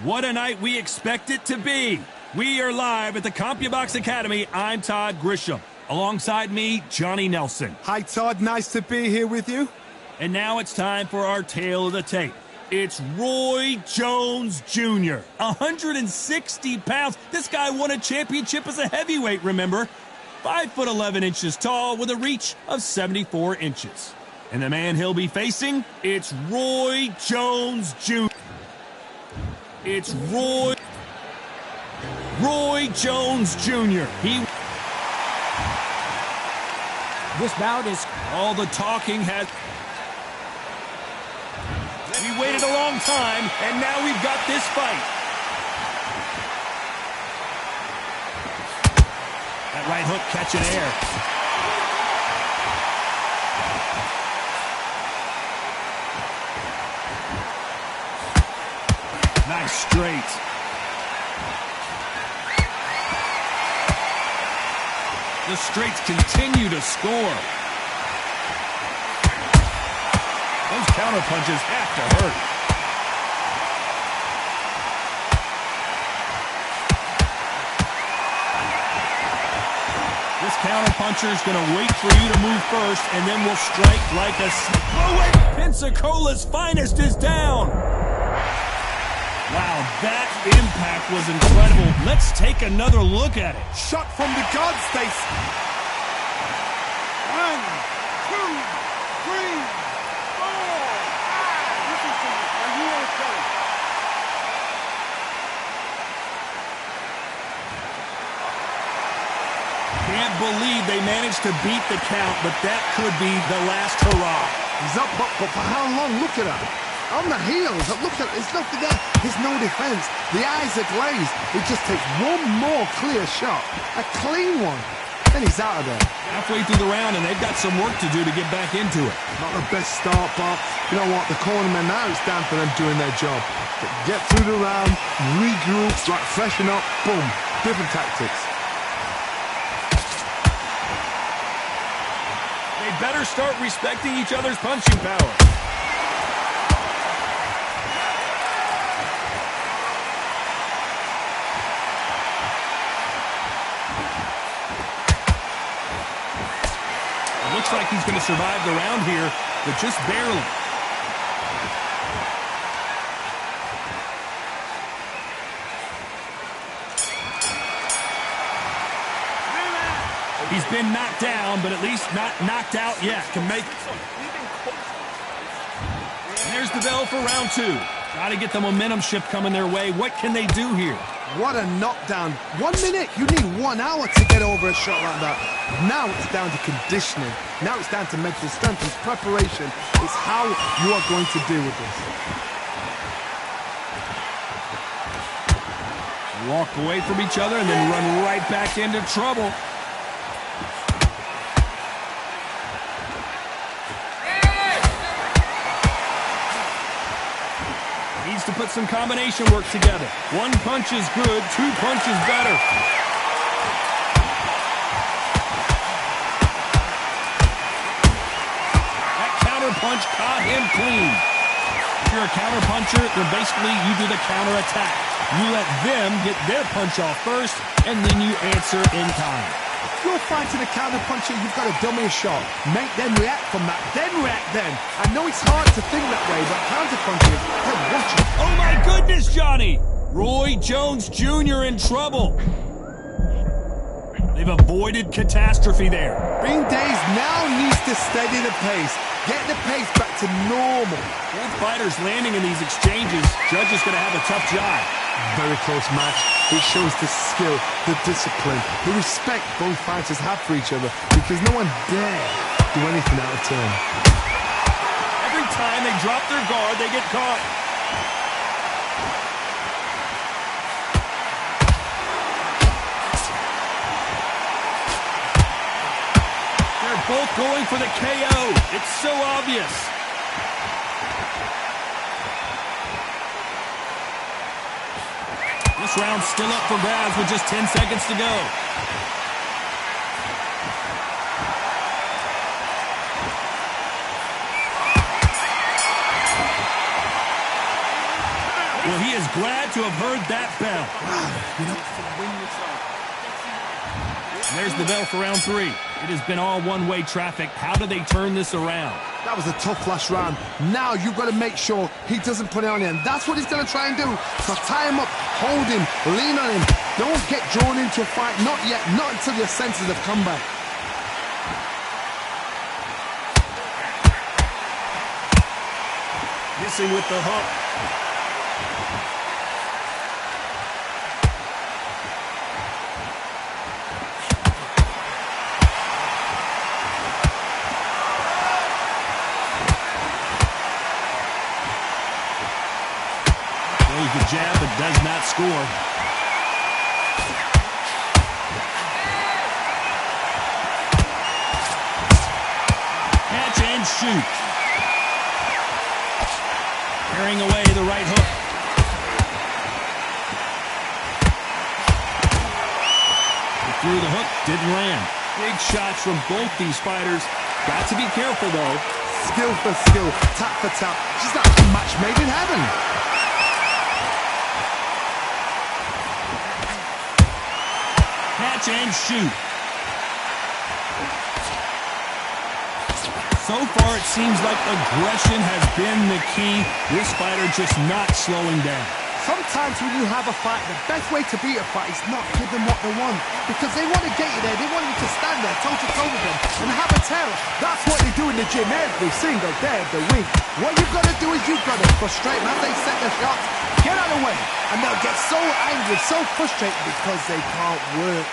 What a night we expect it to be. We are live at the CompuBox Academy. I'm Todd Grisham. Alongside me, Johnny Nelson. Hi, Todd. Nice to be here with you. And now it's time for our tale of the tape. It's Roy Jones Jr., 160 pounds. This guy won a championship as a heavyweight, remember? 5'11" tall with a reach of 74 inches. And the man he'll be facing, it's Roy Jones Jr. It's Roy Jones Jr. This bout is all the talking has. We waited a long time, and now we've got this fight. That right hook catching air. Nice straight. The straights continue to score. Those counter punches have to hurt. This counter puncher is going to wait for you to move first, and then will strike like a... Oh, wait! Pensacola's finest is down. Wow, that impact was incredible. Let's take another look at it. Shot from the gods, they... 1, 2, 3, 4. Are you okay? Can't believe they managed to beat the count, but that could be the last hurrah. He's up, but for how long? Look at him. On the heels, look at, there's nothing there. There's no defense. The eyes are glazed. It just takes one more clear shot. A clean one. Then he's out of there. Halfway through the round, and they've got some work to do to get back into it. Not the best start, but you know what? The cornermen now, it's down for them doing their job. Get through the round, regroup, like freshen up, boom. Different tactics. They better start respecting each other's punching power. Looks like he's going to survive the round here, but just barely. He's been knocked down, but at least not knocked out yet. Can make it. And there's the bell for round 2. Got to get the momentum shift coming their way. What can they do here? What a knockdown. 1 minute, you need 1 hour to get over a shot like that. Now it's down to conditioning. Now it's down to mental strength and preparation. It's how you are going to deal with this. Walk away from each other and then run right back into trouble. Needs to put some combination work together. 1 punch is good, 2 punches better. That counter punch caught him clean. If you're a counter puncher, then basically you do the counter attack. You let them get their punch off first, and then you answer in time. If you're fighting a counter puncher, you've got to dummy a shot. Make them react from that, then react then. I know it's hard to think that way, but counter punching, hey, watch it. Oh my goodness, Johnny! Roy Jones Jr. in trouble. They've avoided catastrophe there. Bean Days now needs to steady the pace. Get the pace back to normal. Both fighters landing in these exchanges. Judge is going to have a tough job. Very close match. It shows the skill, the discipline, the respect both fighters have for each other, because no one dare do anything out of turn. Every time they drop their guard, they get caught. They're both going for the KO. It's so obvious. This round's still up for grabs with just 10 seconds to go. Well, he is glad to have heard that bell. And there's the bell for round 3. It has been all one-way traffic. How do they turn this around? That was a tough last round. Now you've got to make sure he doesn't put it on him. That's what he's going to try and do. So tie him up, hold him, lean on him. Don't get drawn into a fight. Not yet. Not until your senses have come back. Missing with the hook. The jab, but does not score. Catch and shoot. Carrying away the right hook. He threw the hook, didn't land. Big shots from both these fighters. Got to be careful, though. Skill for skill, tap for tap. Just like a match made in heaven. Catch and shoot. So far, it seems like aggression has been the key. This fighter just not slowing down. Sometimes when you have a fight, the best way to beat a fight is not give them what they want. Because they want to get you there. They want you to stand there toe-to-toe with them and have a terror. That's what they do in the gym every single day of the week. What you've got to do is you've got to frustrate them as they set their shots. Get out of the way. And they'll get so angry, so frustrated because they can't work.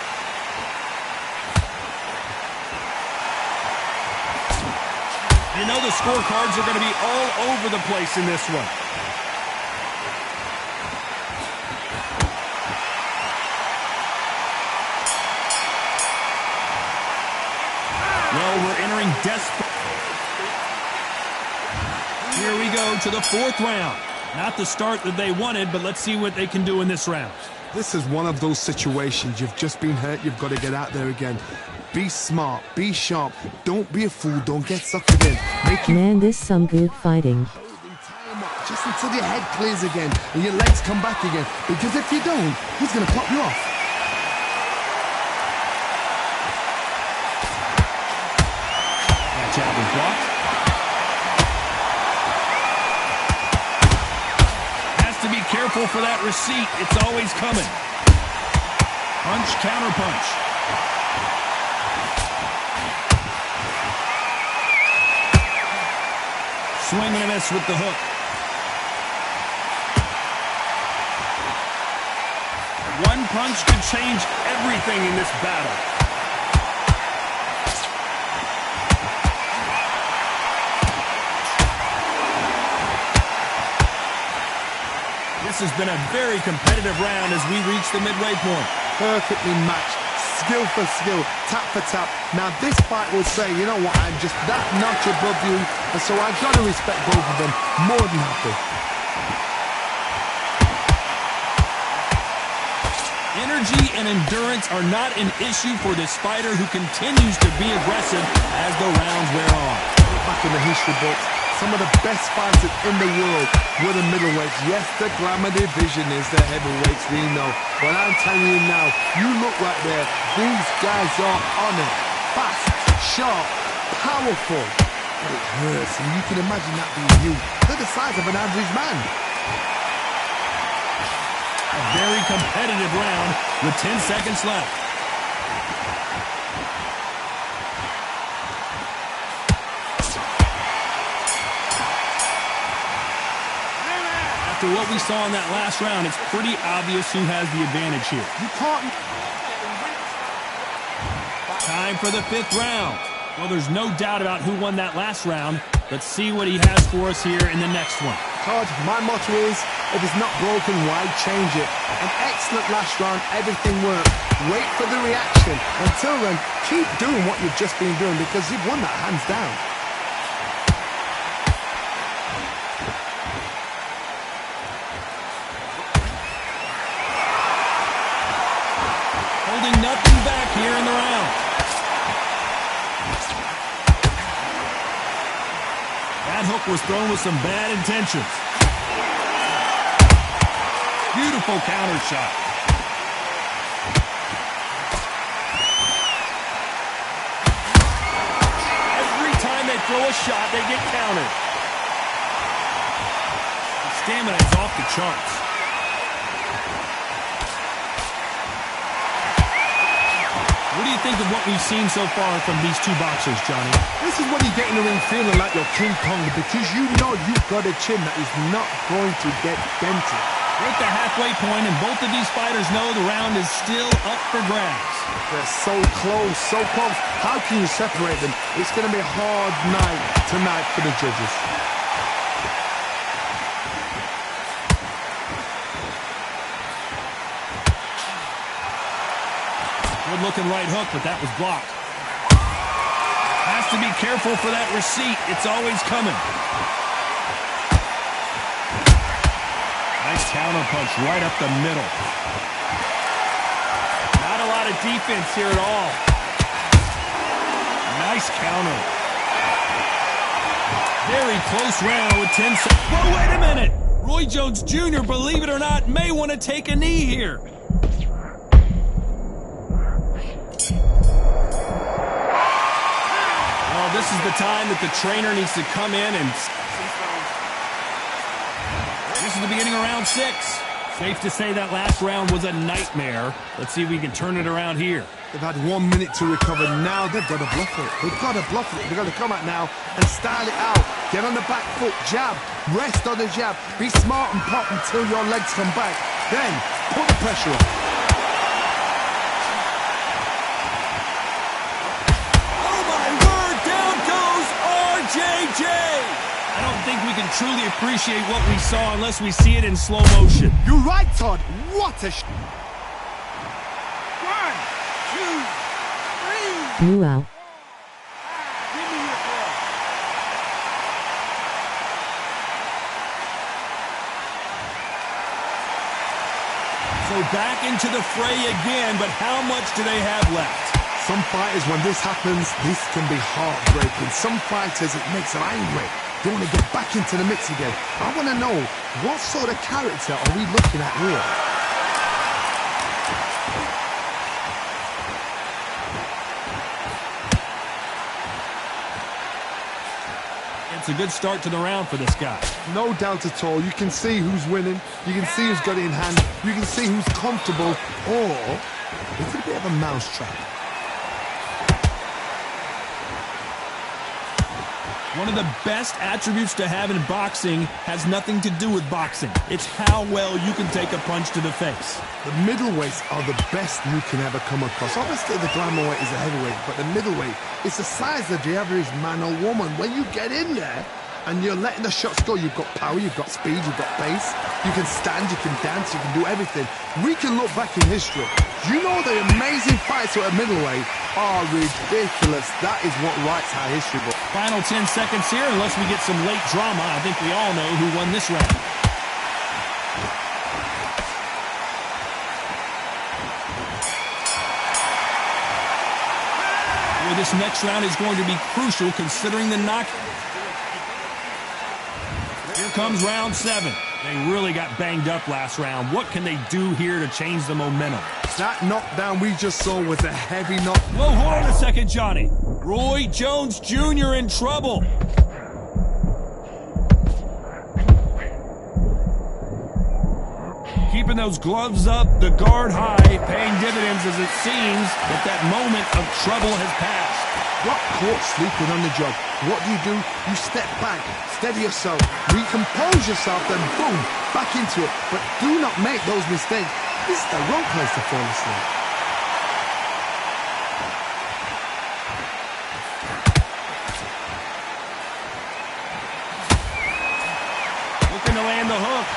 You know the scorecards are going to be all over the place in this one. Well, we're entering desperate. Here we go to the 4th round. Not the start that they wanted, but let's see what they can do in this round. This is one of those situations. You've just been hurt. You've got to get out there again. Be smart. Be sharp. Don't be a fool. Don't get suckered in. Man, this some good fighting. Just until your head clears again and your legs come back again. Because if you don't, he's going to pop you off. That jab is blocked. Has to be careful for that receipt. It's always coming. Punch, counter punch. Swing and a miss with the hook. One punch could change everything in this battle. This has been a very competitive round as we reach the midway point. Perfectly matched. Skill for skill, tap for tap. Now this fight will say, you know what, I'm just that notch above you, and so I've got to respect both of them more than happy. Energy and endurance are not an issue for this fighter who continues to be aggressive as the rounds wear on. Back in the history books, some of the best fighters in the world were the middleweights. Yes, the glamour division is the heavyweights, we know. But I'm telling you now, you look right there, these guys are on it. Fast, sharp, powerful. But it hurts, and you can imagine that being you. They're the size of an average man. A very competitive round with 10 seconds left. After what we saw in that last round, it's pretty obvious who has the advantage here. You can't. Time for the 5th round. Well, there's no doubt about who won that last round. Let's see what he has for us here in the next one. Todd, my motto is, if it's not broken, why change it? An excellent last round, everything worked. Wait for the reaction. Until then, keep doing what you've just been doing because you've won that hands down. Holding nothing back here in the round. That hook was thrown with some bad intentions. Beautiful counter shot. Every time they throw a shot, they get countered. The stamina is off the charts. What do you think of what we've seen so far from these two boxers, Johnny? This is when you get in the ring feeling like you're King Kong, because you know you've got a chin that is not going to get dented. We're at the halfway point, and both of these fighters know the round is still up for grabs. They're so close, so close. How can you separate them? It's going to be a hard night tonight for the judges. Good-looking right hook, but that was blocked. Has to be careful for that receipt. It's always coming. Nice counter punch right up the middle. Not a lot of defense here at all. Nice counter. Very close round with 10 seconds. Whoa, wait a minute. Roy Jones Jr., believe it or not, may want to take a knee here. This is the time that the trainer needs to come in and... This is the beginning of round 6. Safe to say that last round was a nightmare. Let's see if we can turn it around here. They've had 1 minute to recover. Now they've got to bluff it. They've got to bluff it. They've got to come out now and style it out. Get on the back foot, jab, rest on the jab. Be smart and pop until your legs come back. Then put the pressure on. JJ! I don't think we can truly appreciate what we saw unless we see it in slow motion. You're right, Todd. What a 1, 2, 3. Wow. Give me your ball. So back into the fray again, but how much do they have left? Some fighters, when this happens, this can be heartbreaking. Some fighters, it makes them angry. They want to get back into the mix again. I want to know, what sort of character are we looking at here? It's a good start to the round for this guy. No doubt at all. You can see who's winning. You can see who's got it in hand. You can see who's comfortable. Or it's a bit of a mousetrap. One of the best attributes to have in boxing has nothing to do with boxing. It's how well you can take a punch to the face. The middleweights are the best you can ever come across. Obviously, the glamour weight is a heavyweight, but the middleweight is the size of the average man or woman. When you get in there and you're letting the shots go, you've got power, you've got speed, you've got pace. You can stand, you can dance, you can do everything. We can look back in history. You know the amazing fights at a middleweight are ridiculous. That is what writes our history book. Final 10 seconds here, unless we get some late drama. I think we all know who won this round. Well, this next round is going to be crucial considering the knock. Here comes round 7. They really got banged up last round. What can they do here to change the momentum? That knockdown we just saw was a heavy knock. Whoa, hold on a second, Johnny. Roy Jones Jr. in trouble. Keeping those gloves up, the guard high, paying dividends as it seems that that moment of trouble has passed. Got caught sleeping on the job. What do? You step back, steady yourself, recompose yourself, then boom, back into it. But do not make those mistakes. This is the wrong place to fall asleep. Looking to land the hook.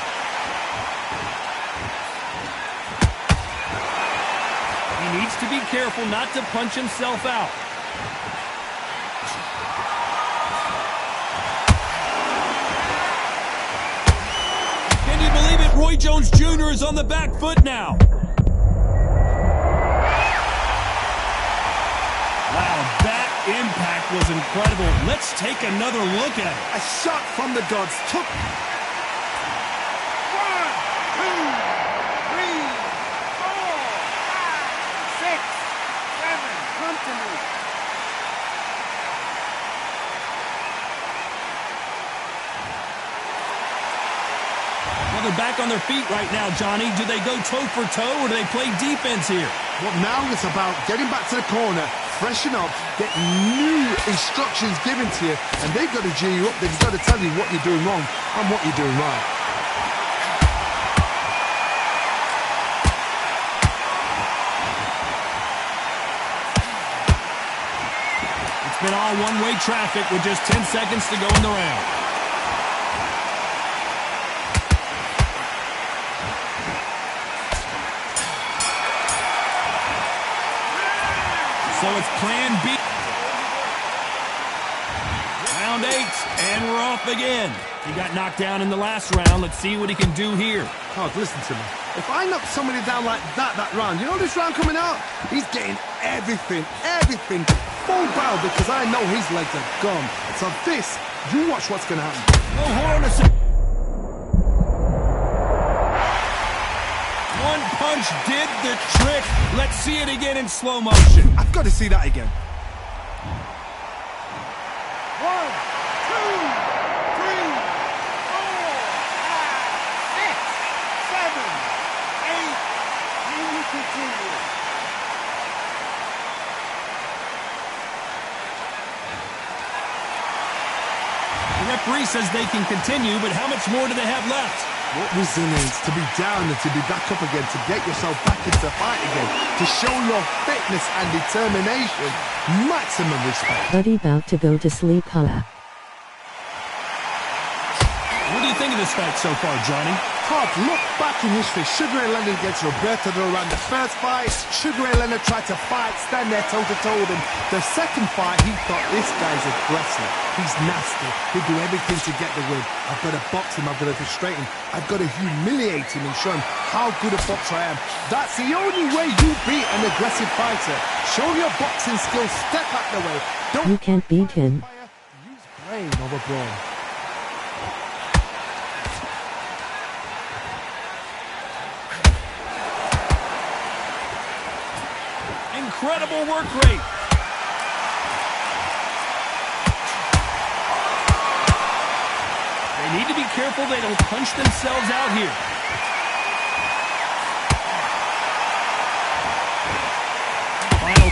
He needs to be careful not to punch himself out. Can you believe it? Roy Jones Jr. is on the back foot now. Wow, that impact was incredible. Let's take another look at it. A shot from the gods took... 1, 2, they're back on their feet right now, Johnny. Do they go toe-for-toe, or do they play defense here? Well, now it's about getting back to the corner, freshen up, get new instructions given to you, and they've got to G you up. They've got to tell you what you're doing wrong and what you're doing right. It's been all one-way traffic with just 10 seconds to go in the round. So it's plan B. Round 8, and we're off again. He got knocked down in the last round. Let's see what he can do here. Oh, listen to me. If I knock somebody down like that round, you know this round coming out? He's getting everything, full barrel, because I know his legs are gone. So this, you watch what's going to happen. Oh, hold on a second. One punch did the trick. Let's see it again in slow motion. I've got to see that again. 1, 2, 3, 4, 5, 6, 7, 8. And you continue. The referee says they can continue, but how much more do they have left? What resilience to be down and to be back up again, to get yourself back into the fight again, to show your fitness and determination. Maximum respect. Buddy about to go to sleep, holla. What do you think of this fight so far, Johnny? Todd, look back in history. Sugar Ray Leonard against Roberto Duran. The first fight, Sugar Ray Leonard tried to fight, stand there toe-to-toe with him. The second fight, he thought, this guy's aggressive. He's nasty. He'll do everything to get the win. I've got to box him. I've got to frustrate him. I've got to humiliate him and show him how good a boxer I am. That's the only way you beat an aggressive fighter. Show your boxing skills. Step out the way. Don't You can't beat him. use brain over brawn. Incredible work rate. They need to be careful they don't punch themselves out here. Final.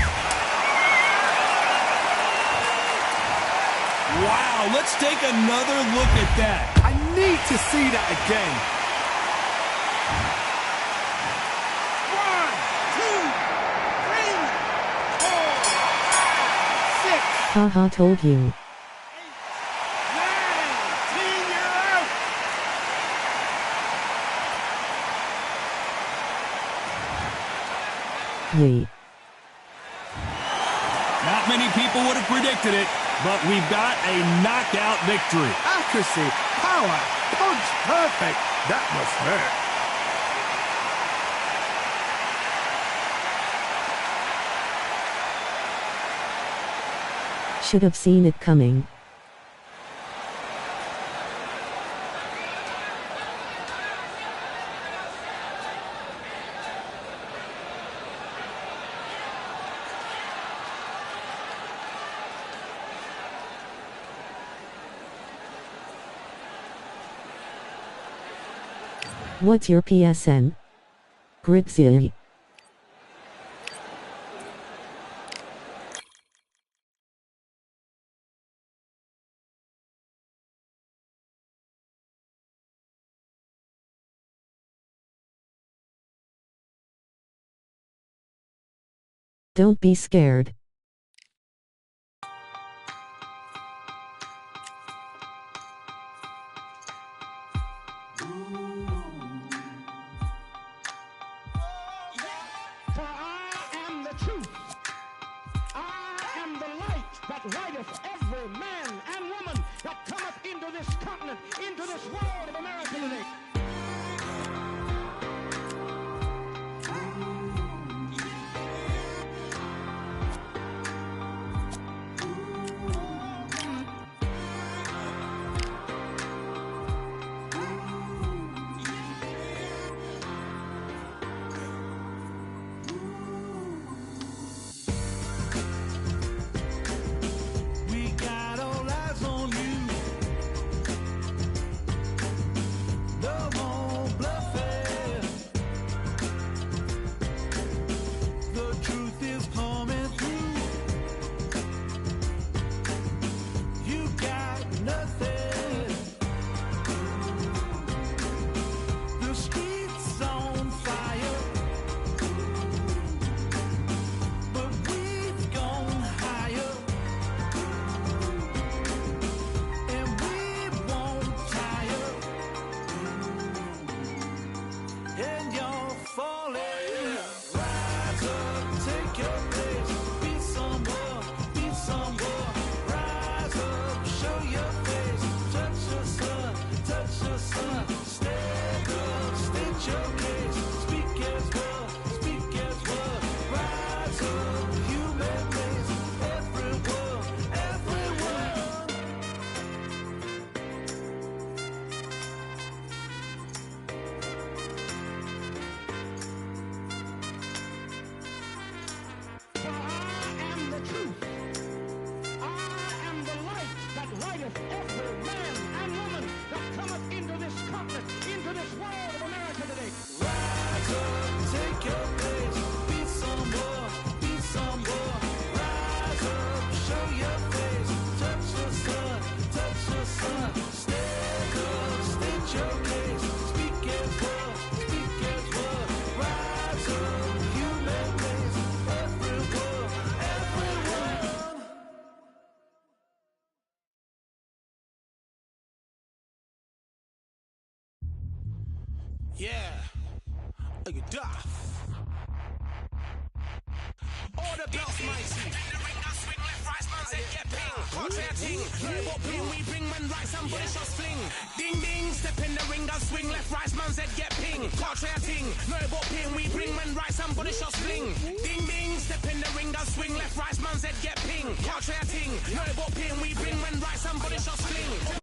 Wow, let's take another look at that. I need to see that again. 1, 2, 3, 4, 5, 6, Haha, told you. 9, 10. You're out. Yee. Not many people would have predicted it, but we've got a knockout victory. Accuracy, power, punch, perfect. That must hurt. Should have seen it coming. What's your PSN? Gripsy. Don't be scared. For I am the truth. I am the light that lighteth every man and woman that cometh into this continent, into this world of America today. We got all eyes on you. No Yeah. Look at that. All the belts, mighty. Swing left, right, man said get ping. Portrait ting, no what ping we bring when right, somebody shot fling. Ding ding, step in the ring and swing left, right, man said get ping. Portrait ting, no what ping we bring when right, somebody shot fling. Ding ding, step in the ring and swing left, right, man said get ping. Portrait ting, no what ping we bring when right, somebody shot fling.